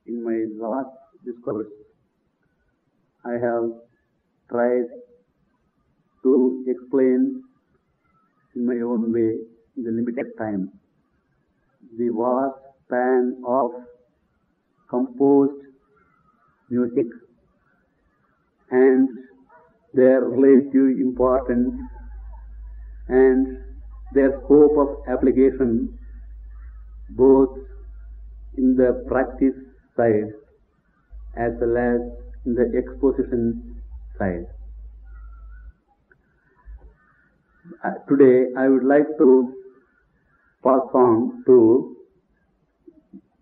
In my last discourse, I have tried to explain in my own way, in the limited time, the vast span of composed music and their relative importance and their scope of application both in the practice side as well as in the exposition side. Today I would like to pass on to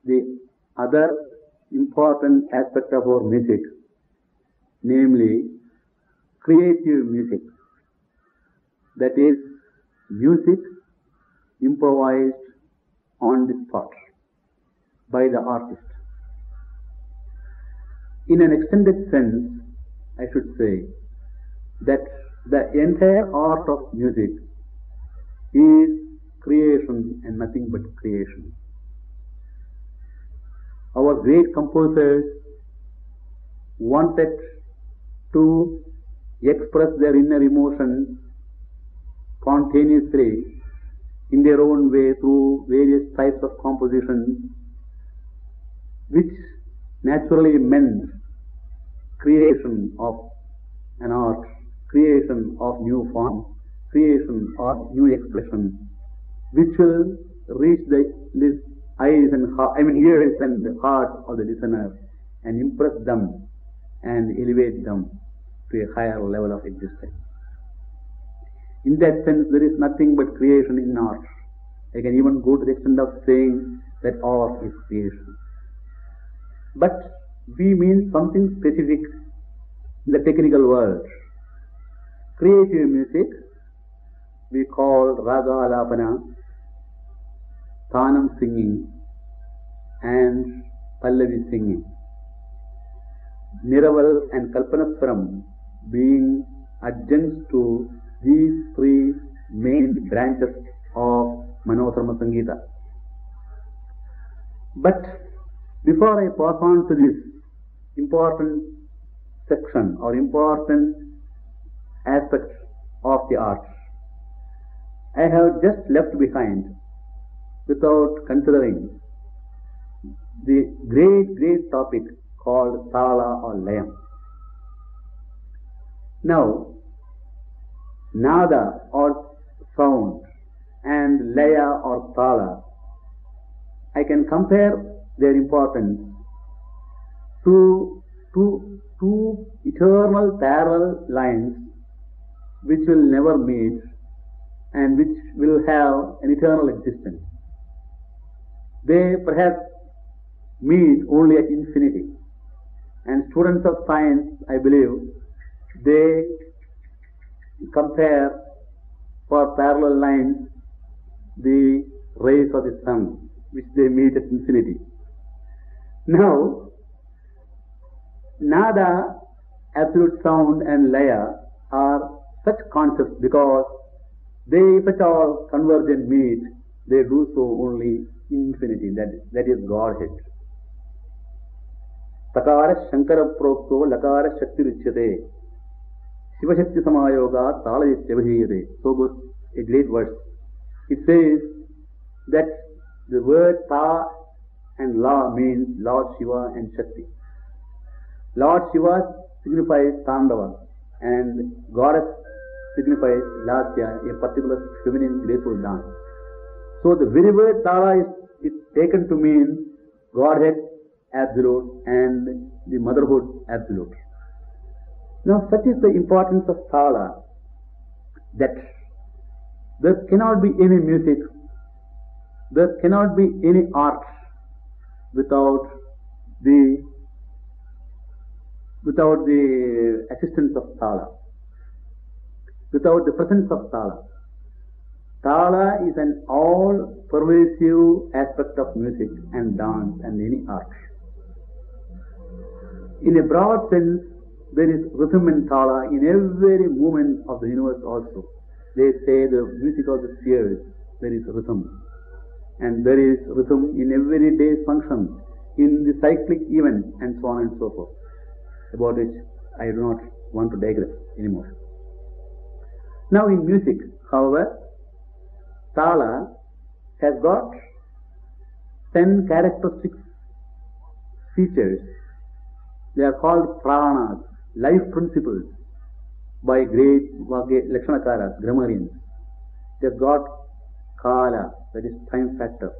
the other important aspect of our music, namely creative music, that is music improvised on the spot by the artist. In an extended sense, I should say that the entire art of music is creation and nothing but creation. Our great composers wanted to express their inner emotions spontaneously in their own way through various types of compositions, which naturally meant creation of an art, creation of new form, creation of new expression, which will reach the eyes and ears and the heart of the listener and impress them and elevate them to a higher level of existence. In that sense, there is nothing but creation in art. I can even go to the extent of saying that art is creation. But we mean something specific in the technical world. Creative music we call raga alapana, thanam singing and pallavi singing. Niraval and kalpanaswaram being adjuncts to these three main branches of Manodharma Sangita. But before I pass on to this important section or important aspect of the art, I have just left behind without considering the great topic called Tala or Layam. Now, Nada or sound and Laya or Tala, I can compare their importance to two eternal parallel lines which will never meet and which will have an eternal existence. They perhaps meet only at infinity, and students of science, I believe, they compare for parallel lines the rays of the sun which they meet at infinity. Now, Nada, absolute sound and Laya are such concepts because they, if at all, converge and meet, they do so only in infinity, that is Godhead. Takara Shankara Prokto Lakara Shakti Richyate Shiva Shakti Samayoga Tala Yate. So goes a great verse. It says that the word Ta and La means Lord Shiva and Shakti. Lord Shiva signifies Tandava and Goddess signifies Lasya, a particular feminine graceful dance. So the very word Tala is taken to mean Godhead absolute and the motherhood absolute. Now such is the importance of Tala that there cannot be any music, there cannot be any art without the assistance of Tala, without the presence of Tala. Tala is an all-pervasive aspect of music and dance and any art. In a broad sense, there is rhythm and Tala in every movement of the universe also. They say the music of the spheres, there is rhythm. And there is rhythm in everyday's function, in the cyclic event, and so on and so forth, about which I do not want to digress anymore. Now in music, however, Tala has got 10 characteristic features. They are called prananas, life principles, by great Lakshanakaras, grammarians. They have got Kala, that is time factor.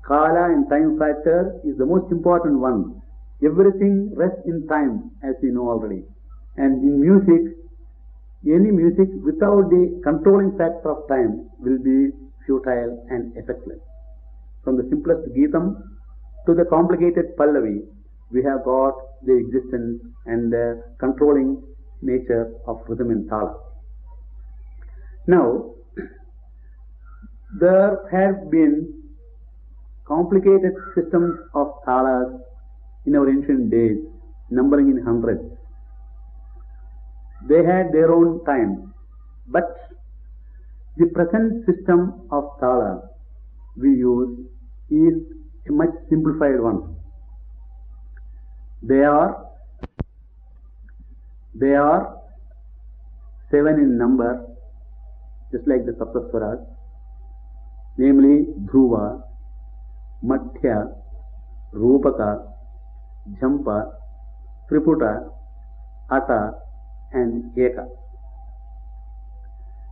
Kala and time factor is the most important one. Everything rests in time, as we know already. And in music, any music without the controlling factor of time will be futile and effectless. From the simplest Geetam to the complicated Pallavi, we have got the existence and the controlling nature of rhythm and Tala. Now, there have been complicated systems of Talas in our ancient days, numbering in hundreds. They had their own time, but the present system of Tala we use is a much simplified one. They are 7 in number, just like the Saptaswaras, namely Dhruva, Madhya, Rupaka, Jhampa, Triputa, Ata, and Eka.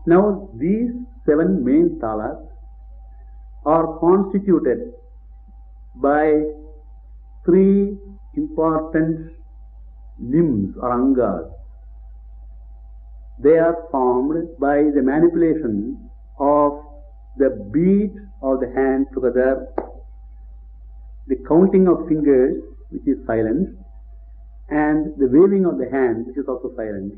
Now these 7 main talas are constituted by 3 important limbs or angas. They are formed by the manipulation of the beat of the hand together, the counting of fingers, which is silent, and the waving of the hand, which is also silent.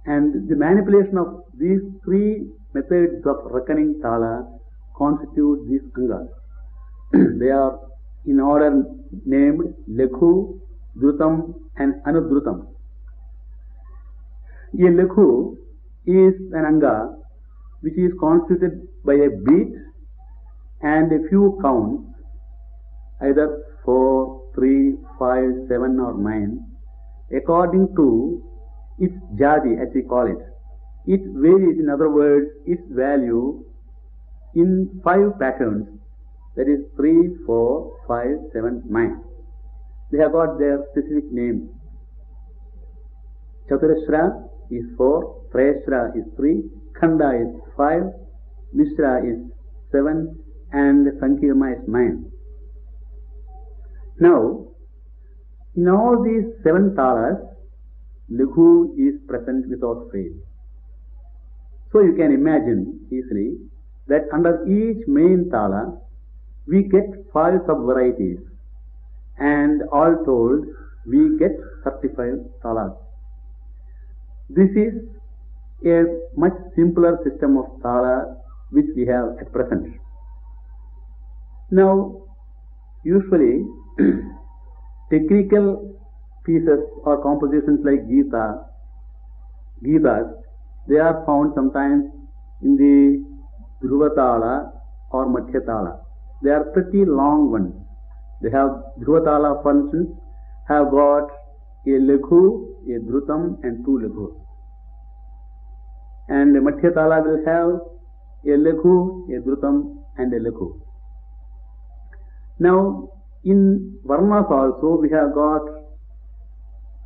And the manipulation of these 3 methods of reckoning Tala constitute these angas. They are in order named Lekhu, Dhrutam, and Anudrutam. A Lekhu is an anga which is constituted by a beat and a few counts, either 4, 3, 5, 7 or 9, according to its jadi, as we call it. It varies, in other words, its value in 5 patterns, that is 3, 4, 5, 7, 9. They have got their specific names. Chaturashra is 4, Trayashra is 3, Khanda is 5, Mishra is 7, and Sankirma is 9. Now, in all these 7 talas, Laghu is present without fail. So you can imagine easily that under each main tala, we get 5 sub-varieties, and all told, we get 35 talas. This is a much simpler system of tala which we have at present. Now, usually, technical pieces or compositions like Gitas, they are found sometimes in the Dhruvatala or Madhyatala. They are pretty long ones. They have Dhruvatala, for instance, have got a Lekhu, a Dhrutam, and 2 Lekhus. And the Madhyatala will have a Lekhu, a Dhrutam, and a Lekhu. Now, in Varnas also, we have got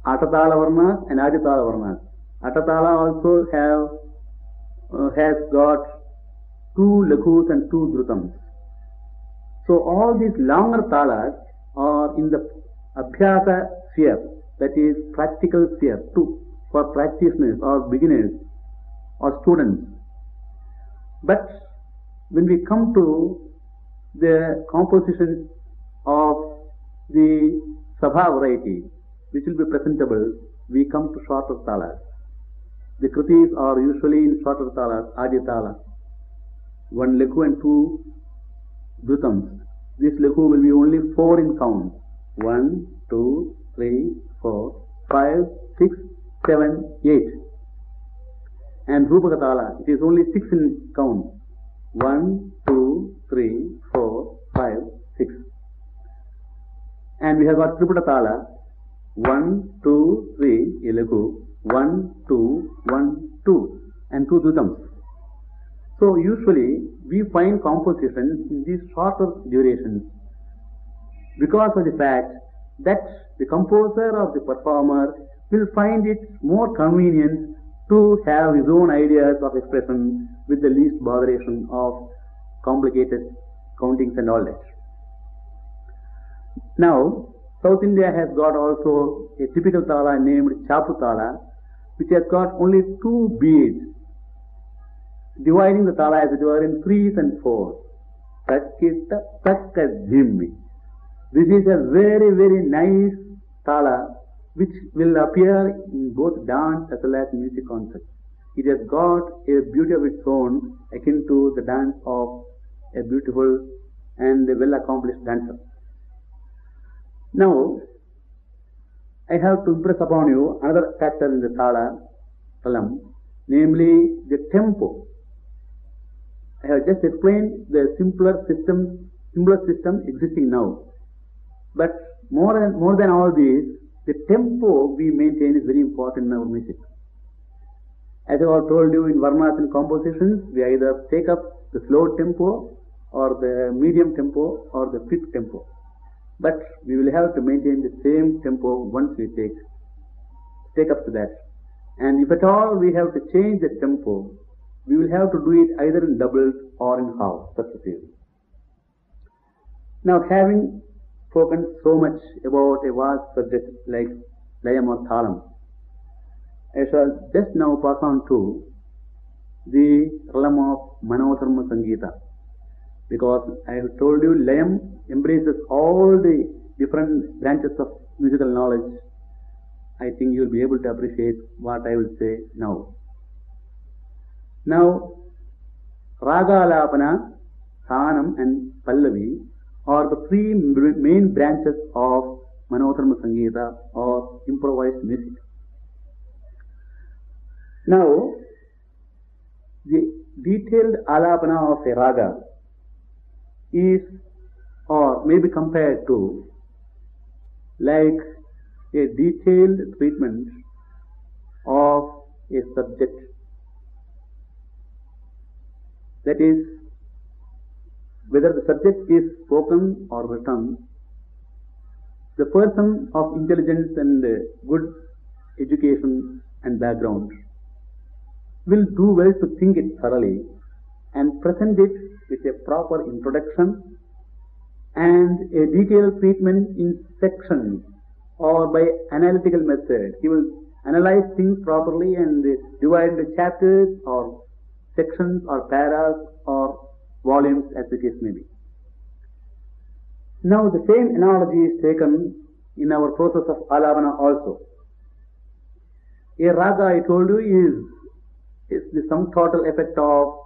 Atatala Varnas and Aditala Varnas. Atatala also has got 2 Lekhus and 2 Dhrutams. So all these longer talas are in the Abhyasa sphere, that is practical sphere, for practitioners or beginners or students. But when we come to the compositions of the Sabha variety, which will be presentable, we come to shorter talas. The kritis are usually in shorter talas, Aditala, 1 Lekhu and 2 Dhrutams. This Lekhu will be only 4 in count. 1, 2, 3, 4, 5, 6, 7, 8. And Rupakatala, it is only 6 in count. 1, 2, 3, 4, 5, 6. And we have got Tripura Tala. 1, 2, 3, Elagu. 1, 2, 1, 2. And 2 Dutams. So usually we find compositions in these shorter durations because of the fact that the composer or the performer will find it more convenient to have his own ideas of expression with the least botheration of complicated countings and all that. Now, South India has got also a typical tala named Chapu Tala, which has got only 2 beats, dividing the tala as it were in 3s and 4s. Takkita takkadhimmi. This is a very, very nice tala which will appear in both dance as well as music concerts. It has got a beauty of its own akin to the dance of a beautiful and a well-accomplished dancer. Now, I have to impress upon you another factor in the talam, namely the tempo. I have just explained the simpler system existing now. But more than all these, the tempo we maintain is very important in our music. As I have told you, in varnas and compositions, we either take up the slow tempo or the medium tempo or the quick tempo. But we will have to maintain the same tempo once we take up to that. And if at all we have to change the tempo, we will have to do it either in doubles or in halves successively. Now, having spoken so much about a vast subject like Layam or Thalam, I shall just now pass on to the realm of Manodharma Sangeeta, because I have told you Layam embraces all the different branches of musical knowledge. I think you will be able to appreciate what I will say now. Now, Raga Alapana, Thanam and Pallavi are the 3 main branches of Manodharma Sangeeta or improvised music. Now, the detailed alapana of a raga is or may be compared to like a detailed treatment of a subject. That is, whether the subject is spoken or written, the person of intelligence and good education and background will do well to think it thoroughly and present it with a proper introduction and a detailed treatment in sections or by analytical method. He will analyze things properly and divide into chapters or sections or paras or volumes as the case may be. Now the same analogy is taken in our process of alapana also. A raga, I told you, is the sum total effect of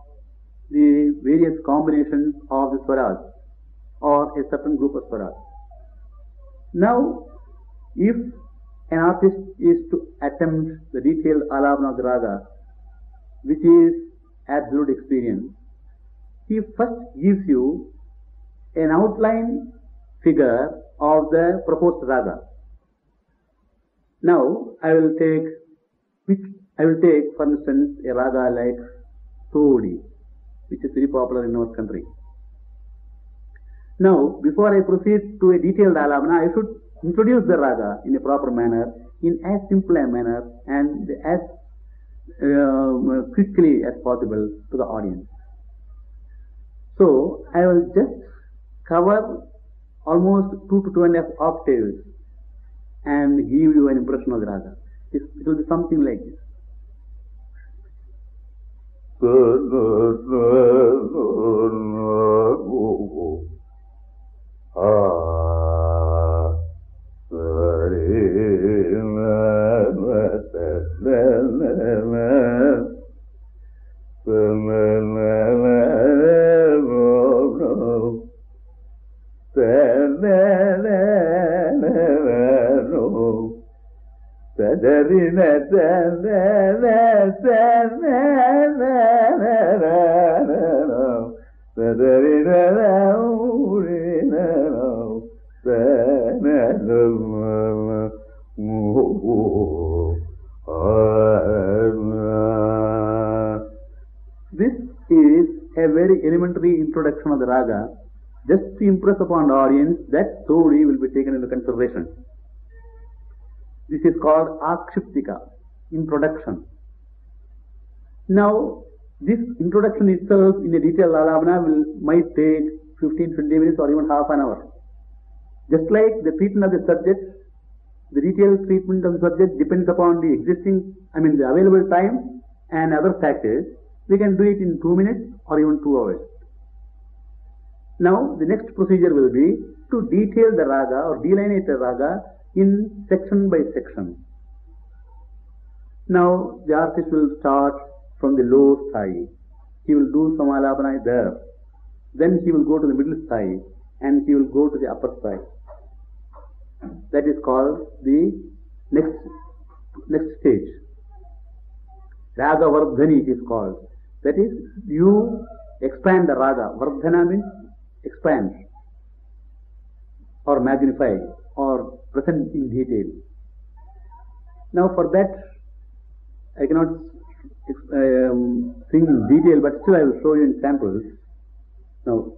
the various combinations of the swaras or a certain group of swaras. Now, if an artist is to attempt the detailed alapana of the raga, which is absolute experience, he first gives you an outline figure of the proposed raga. Now, I will take, for instance, a raga like Todi, which is very popular in our country. Now, before I proceed to a detailed alapana, I should introduce the raga in a proper manner, in as simple a manner and as quickly as possible to the audience. So, I will just cover almost 2 to 2.5 octaves and give you an impression of the raga. It will be something like this. This is a very elementary introduction of the raga, just to impress upon the audience that Todi will be taken into consideration. This is called Akshiptika, introduction. Now, this introduction itself in a detailed alabana might take 15-20 minutes or even half an hour. Just like the treatment of the subject, the detailed treatment of the subject depends upon the the available time and other factors. We can do it in 2 minutes or even 2 hours. Now, the next procedure will be to detail the raga or delineate the raga in section by section. Now, the artist will start from the low sthai. He will do some alabana there. Then he will go to the middle sthai and he will go to the upper sthai. That is called the next stage. Raga Vardhani is called. That is, you expand the raga. Vardhana means expand or magnify or present in detail. Now for that, I cannot sing in detail, but still I will show you in samples. Now,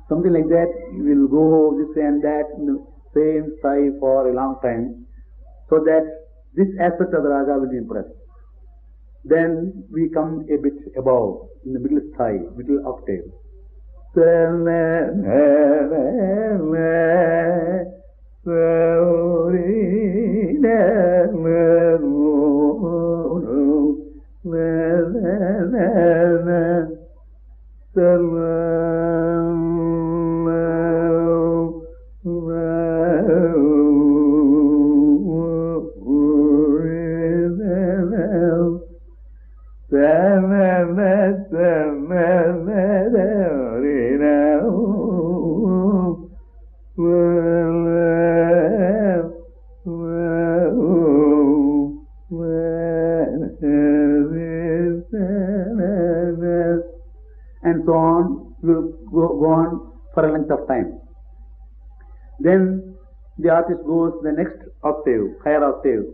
something like that. You will go this way and that in the same sthai for a long time, so that this aspect of the raga will be impressed. Then we come a bit above in the middle sthai, middle octave. And so on, will go on for a length of time. Then the artist goes to the next octave, higher octave.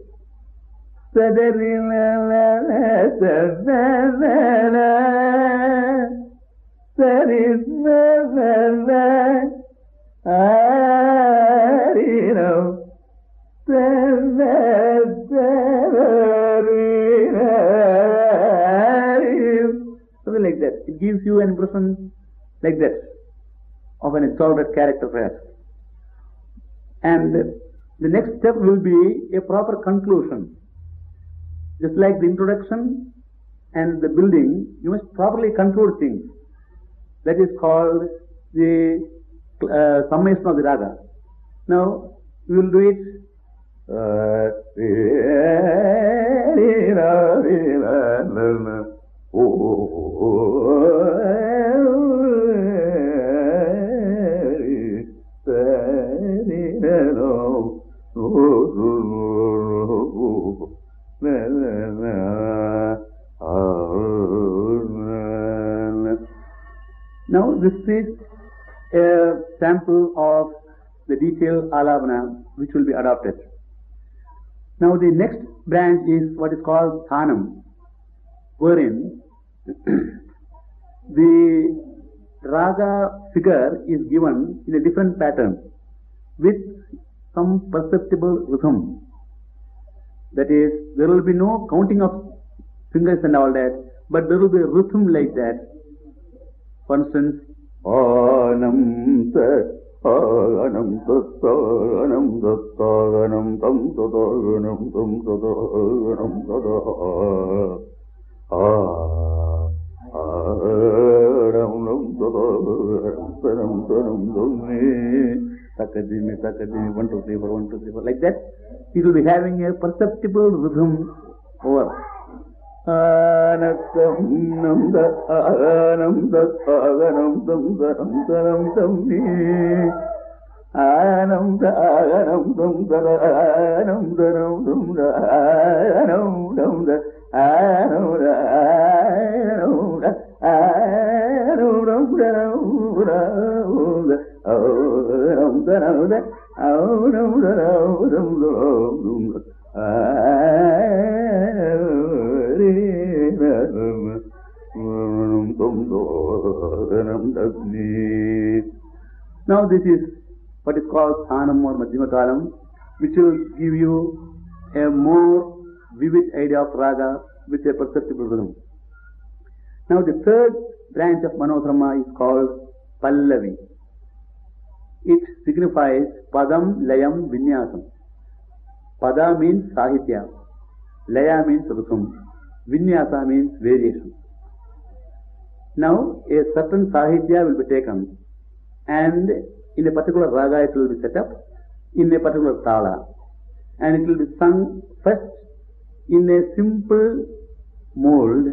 Something like that. It gives you an impression like that of an exalted character perhaps. And the next step will be a proper conclusion. Just like the introduction and the building, you must properly conclude things. That is called the summation of the raga. Now, we will do it. Now, this is a sample of the detailed alabana which will be adopted. Now, the next branch is what is called thanam, wherein the raga figure is given in a different pattern with some perceptible rhythm. That is, there will be no counting of fingers and all that, but there will be a rhythm like that. For instance, Anam Anam Anam Anam Tam Anam Tam Sakadimi, Sakadimi, 1, 2, 3, 4, 1, 2, 3, 4, like that. It will be having a perceptible rhythm over. Anakam namda anamda aganamdam daram daram damni anamda aganamdam daram daram damda anamdam anamda anamda anamdam daram Now this is what is called Thanam or Madhyama Kalam, which will give you a more vivid idea of raga with a perceptible rhythm. Now the third branch of Manodharma is called Pallavi. It signifies Padam, Layam, Vinyasam. Pada means Sahitya, Laya means Rhythm, Vinyasa means variation. Now a certain Sahitya will be taken and in a particular raga it will be set up in a particular tala, and it will be sung first in a simple mold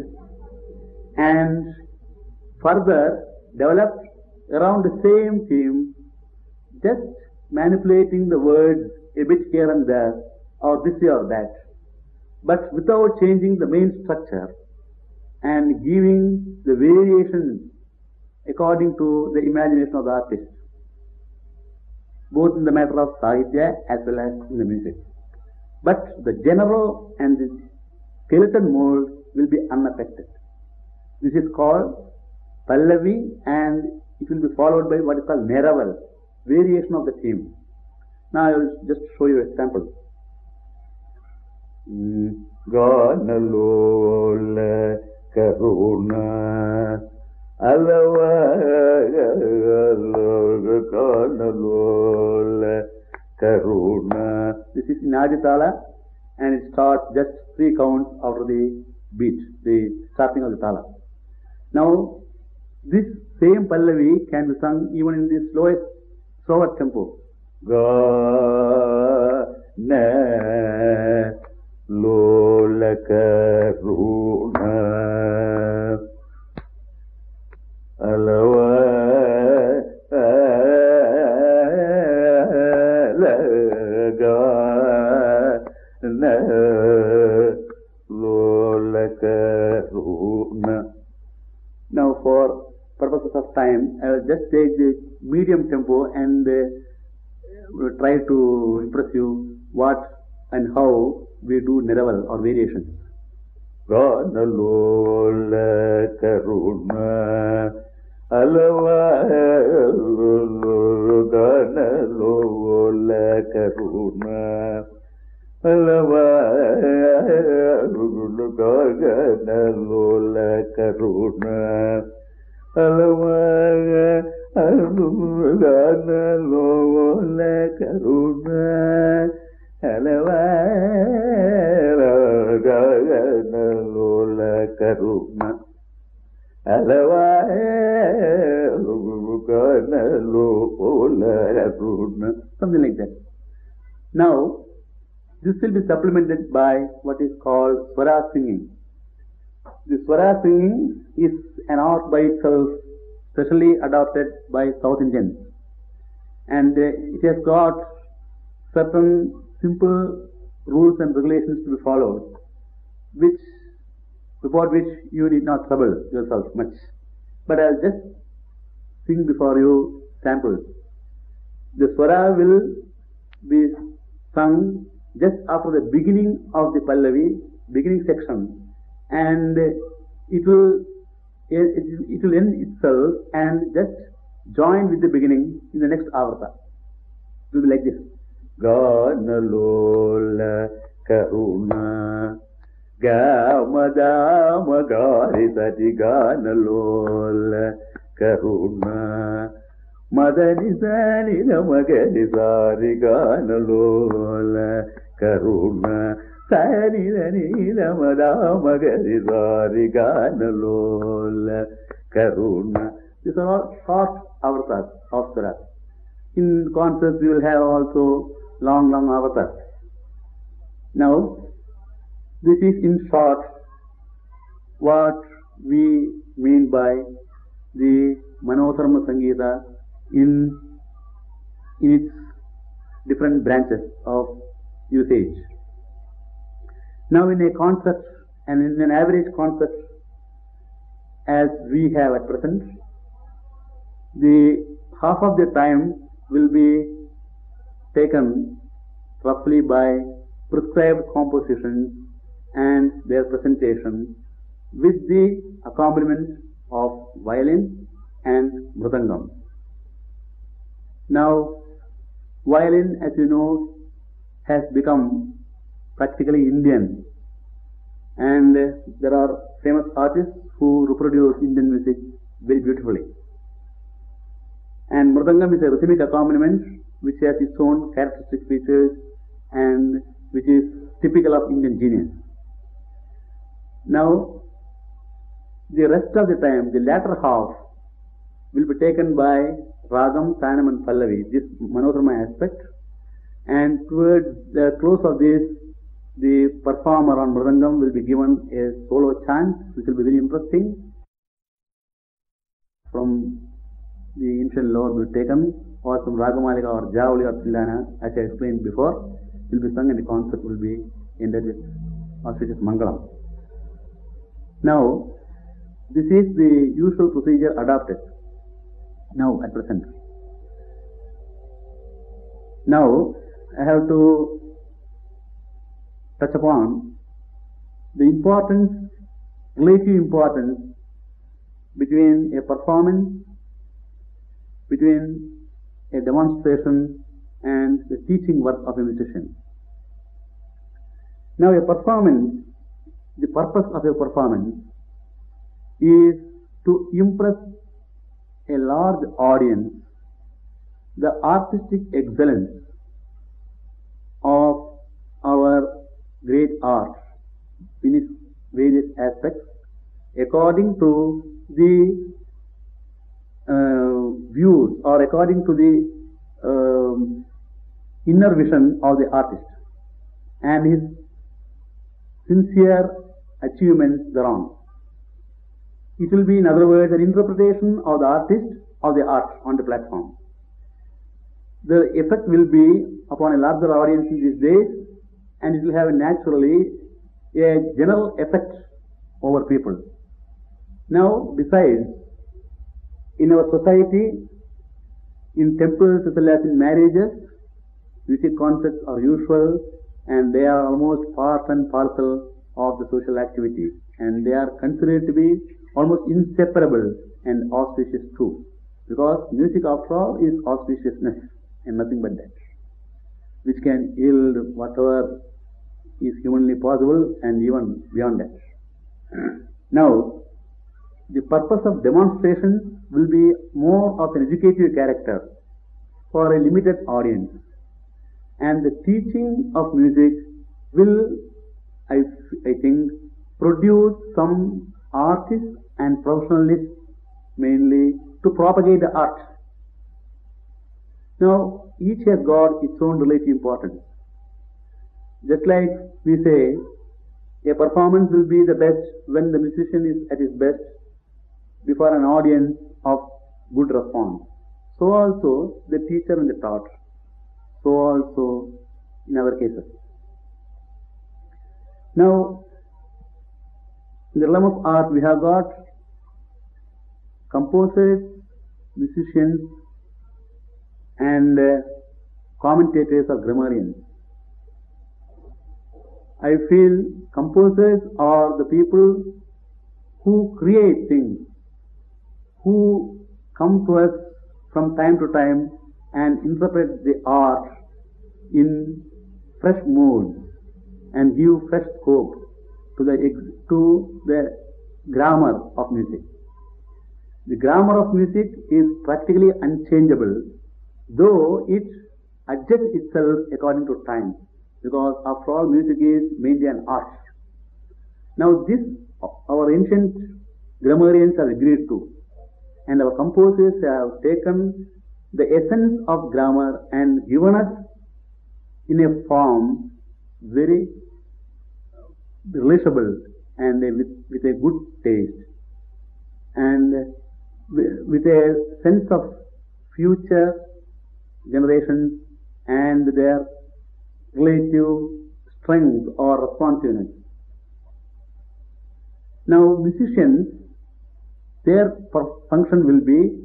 and further developed around the same theme, just manipulating the words a bit here and there, or this or that, but without changing the main structure and giving the variations according to the imagination of the artist, both in the matter of Sahitya as well as in the music. But the general and the skeleton mold will be unaffected. This is called Pallavi, and it will be followed by what is called Neraval, variation of the theme. Now I will just show you a sample. Ganalola Karuna Alava Ganalola Karuna. This is in Aditala, and it starts just 3 counts after the beat, the starting of the tala. Now this same Pallavi can be sung even in the slower tempo. Ga na lola karuna alawa ga na lola karuna. Now for purposes of time, I will just take the medium tempo and try to impress you what and how we do Neraval or variations. Ganalola Karuna Alava Ganalola Karuna Alava Ganalola Karuna Alava Ganalola Karuna Alava Ganalola Karuna Alava Ganalola Karuna, something like that. Now this will be supplemented by what is called Swara singing. The Swara singing is an art by itself, specially adopted by South Indians, and it has got certain simple rules and regulations to be followed, about which you need not trouble yourself much. But I'll just sing before you samples. The Swara will be sung just after the beginning of the Pallavi, beginning section, and it will end itself and just join with the beginning in the next avarta. It will be like this. Ganalola Karuna Gamada Magari Sati Ganalola Karuna Madani Sani Namagari Sari Ganalola Karuna Sani Dani Namada Magari Sari Ganalola Karuna. These are all short avartas of Swaras. In concerts we will have also long avatars. Now, this is in short what we mean by the Manodharma Sangeeta in its different branches of usage. Now, in a concert, and in an average concert as we have at present, the half of the time will be taken roughly by prescribed compositions and their presentation with the accompaniment of violin and mridangam. Now, violin, as you know, has become practically Indian, and there are famous artists who reproduce Indian music very beautifully. And mridangam is a rhythmic accompaniment which has its own characteristic features and which is typical of Indian genius. Now, the rest of the time, the latter half, will be taken by Ragam, Tanam and Pallavi, this Manodharma aspect, and towards the close of this, the performer on mridangam will be given a solo chant, which will be very interesting. From the ancient lore will be taken, or some Ragamalika or Javali or Tillana, as I explained before, will be sung and the concert will be ended with auspicious Mangalam. Now, this is the usual procedure adopted now at present. Now, I have to touch upon the importance, relative importance between a performance, between a demonstration and the teaching work of a musician. Now, a performance, the purpose of a performance is to impress a large audience the artistic excellence of our great art in its various aspects according to the views or according to the inner vision of the artist and his sincere achievements thereon. It will be, in other words, an interpretation of the artist of the art on the platform. The effect will be upon a larger audience in these days, and it will have naturally a general effect over people. Now, besides, in our society, in temples as well as in marriages, music concerts are usual, and they are almost part and parcel of the social activity, and they are considered to be almost inseparable and auspicious too, because music after all is auspiciousness and nothing but that, which can yield whatever is humanly possible and even beyond that. Now, the purpose of demonstration will be more of an educative character for a limited audience, and the teaching of music will, I think, produce some artists and professionalists mainly to propagate the art. Now, each has got its own relative importance. Just like we say, a performance will be the best when the musician is at his best before an audience of good response. So also the teacher and the taught. So also in our cases. Now, in the realm of art, we have got composers, musicians, and commentators or grammarians. I feel composers are the people who create things, who come to us from time to time and interpret the art in fresh modes and give fresh scope to the grammar of music. The grammar of music is practically unchangeable, though it adjusts itself according to time, because after all music is mainly an art. Now this our ancient grammarians have agreed to, and our composers have taken the essence of grammar and given us in a form very relatable and with a good taste and with a sense of future generations and their relative strength or responsiveness. Now, musicians, their function will be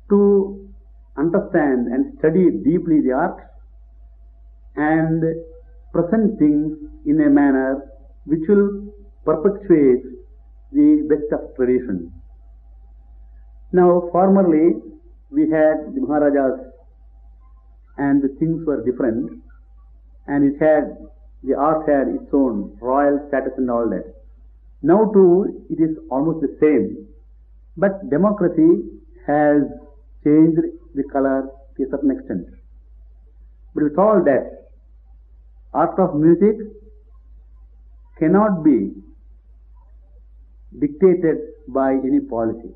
to understand and study deeply the art and present things in a manner which will perpetuate the best of tradition. Now, formerly we had the Maharajas and the things were different, and the art had its own royal status and all that. Now too it is almost the same, but democracy has changed the color to a certain extent. But with all that, art of music cannot be dictated by any policy.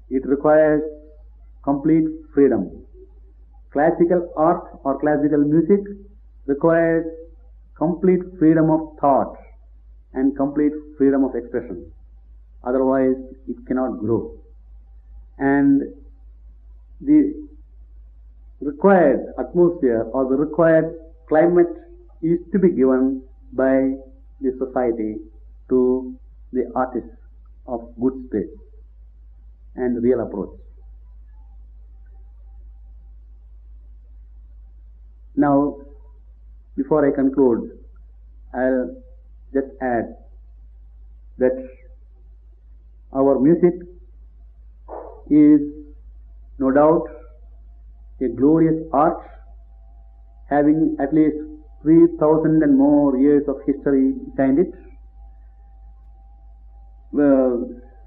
It requires complete freedom. Classical art or classical music requires complete freedom of thought and complete freedom of expression. Otherwise, it cannot grow. And the required atmosphere or the required climate is to be given by the society to the artists of good space and real approach. Now, before I conclude, I'll just add that our music is no doubt a glorious art having at least 3,000 and more years of history behind it,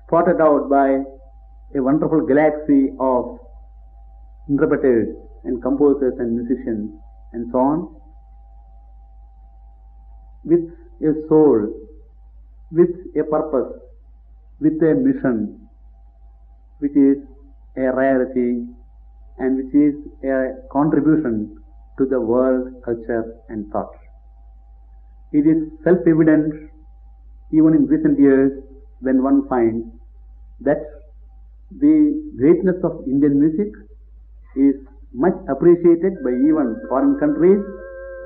spotted out by a wonderful galaxy of interpreters and composers and musicians and so on, with a soul, with a purpose, with a mission, which is a rarity and which is a contribution to the world, culture and thought. It is self-evident even in recent years when one finds that the greatness of Indian music is much appreciated by even foreign countries,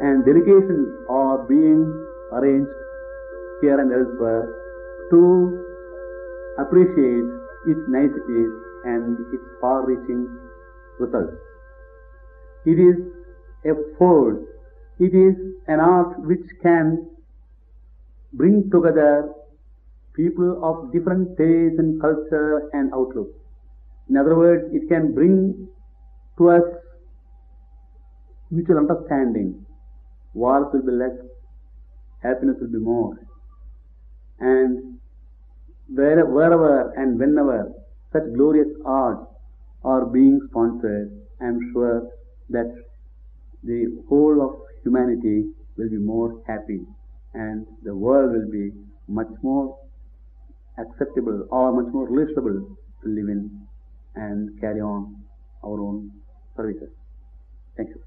and delegations are being arranged here and elsewhere to appreciate its niceties and its far-reaching results. It is a force, it is an art which can bring together people of different tastes and culture and outlook. In other words, it can bring to us mutual understanding. Wars will be less, happiness will be more. And wherever and whenever such glorious arts are being sponsored, I am sure that the whole of humanity will be more happy and the world will be much more acceptable or much more relatable to live in and carry on our own services. Thank you.